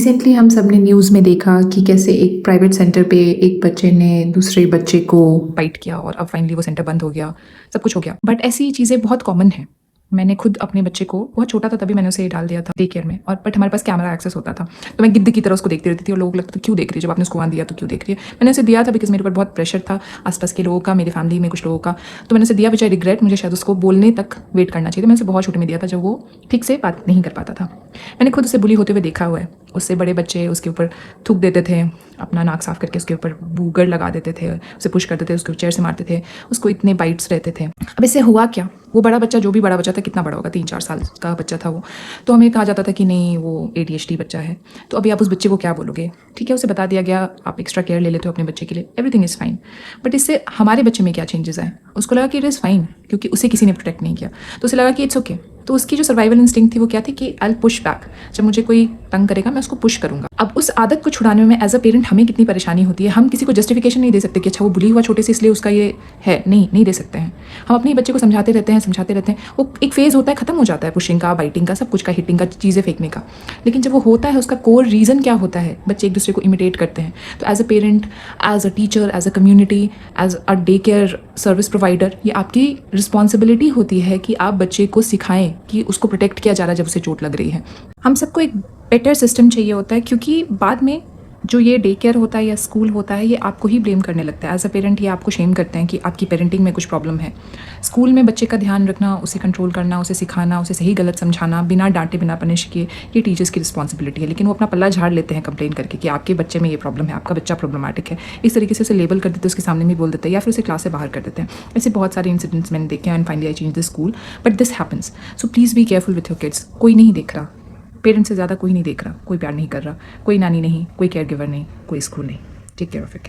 Recently हम सब ने न्यूज़ में देखा कि कैसे एक प्राइवेट सेंटर पे एक बच्चे ने दूसरे बच्चे को बाइट किया और अब फाइनली वो सेंटर बंद हो गया, सब कुछ हो गया। बट ऐसी चीज़ें बहुत कॉमन हैं। मैंने खुद अपने बच्चे को, बहुत छोटा था तभी मैंने उसे डाल दिया था डे केयर में, और बट हमारे पास कैमरा एक्सेस होता था, तो मैं गिद्ध की तरह उसको देखती रहती थी और लोगों को लगता था क्यों देख रही है, जब आपने उसको वहाँ दिया तो क्यों देख रही है। मैंने उसे दिया था बिकॉज मेरे ऊपर बहुत प्रेशर था आसपास के लोगों का, मेरी फैमिली में कुछ लोगों का, तो मैंने उसे दिया। विच आई रिग्रेट, मुझे शायद उसको बोलने तक वेट करना चाहिए था। मैंने उसे बहुत छोटे में दिया था जब वो ठीक से बात नहीं कर पाता था। मैंने खुद उसे बुली होते हुए देखा हुआ है। उससे बड़े बच्चे उसके ऊपर थूक देते थे, अपना नाक साफ करके उसके ऊपर बूगर लगा देते थे, उसे पुश करते थे, उसको चेयर से मारते थे, उसको इतने बाइट्स रहते थे। अब इससे हुआ क्या, वो बड़ा बच्चा, जो भी बड़ा बच्चा था, कितना बड़ा होगा, 3-4 साल का बच्चा था वो, तो हमें कहा जाता था कि नहीं वो ADHD बच्चा है। तो अभी आप उस बच्चे को क्या बोलोगे? ठीक है, उसे बता दिया गया आप एक्स्ट्रा केयर ले लेते हो अपने बच्चे के लिए, एवरीथिंग इज़ फाइन। बट इससे हमारे बच्चे में क्या चेंजेस आए? उसको लगा कि इट इज़ फाइन क्योंकि उसे किसी ने प्रोटेक्ट नहीं किया, तो उसे लगा कि इट्स ओके। तो उसकी जो सर्वाइवल इंस्टिंक्ट थी वो क्या थी कि आई विल पुश बैक, जब मुझे कोई तंग करेगा मैं उसको पुश करूंगा। अब उस आदत को छुड़ाने में एज अ पेरेंट हमें कितनी परेशानी होती है। हम किसी को जस्टिफिकेशन नहीं दे सकते कि अच्छा वो बुली हुआ छोटे से इसलिए उसका ये है, नहीं दे सकते हैं। हम अपने बच्चे को समझाते रहते हैं, वो एक फेज़ होता है, खत्म हो जाता है पुशिंग का, बाइटिंग का, सब कुछ का, हिटिंग का, चीज़ें फेंकने का। लेकिन जब वो होता है उसका कोर रीज़न क्या होता है? बच्चे एक दूसरे को इमिटेट करते हैं। तो as a parent, as a teacher, as a community, as a day care service provider, ये आपकी रिस्पॉन्सिबिलिटी होती है कि आप बच्चे को सिखाएं कि उसको प्रोटेक्ट किया जा रहा है जब उसे चोट लग रही है। हम सबको एक बेटर सिस्टम चाहिए होता है, क्योंकि बाद में जो ये डे केयर होता है या स्कूल होता है, ये आपको ही ब्लेम करने लगता है। एज अ पेरेंट ये आपको शेम करते हैं कि आपकी पेरेंटिंग में कुछ प्रॉब्लम है। स्कूल में बच्चे का ध्यान रखना, उसे कंट्रोल करना, उसे सिखाना, उसे सही गलत समझाना, बिना डांटे बिना पनिश किए, ये टीचर्स की रिस्पॉन्सिबिलिटी है। लेकिन वो अपना पल्ला झाड़ लेते हैं कंप्लेन करके कि आपके बच्चे में ये प्रॉब्लम है, आपका बच्चा प्रॉब्लमैटिक है। इस तरीके से उसे लेबल कर देते हैं, उसके सामने भी बोल देते हैं, या फिर उसे क्लास से बाहर कर देते हैं। ऐसे बहुत सारे इंसिडेंट्स मैंने देखे हैं। And finally I change the school, but this happens. So please be careful with your kids. कोई नहीं देख रहा, पेरेंट्स से ज़्यादा कोई नहीं देख रहा, कोई प्यार नहीं कर रहा, कोई नानी नहीं, कोई केयर गिवर नहीं, कोई स्कूल नहीं। Take care of it.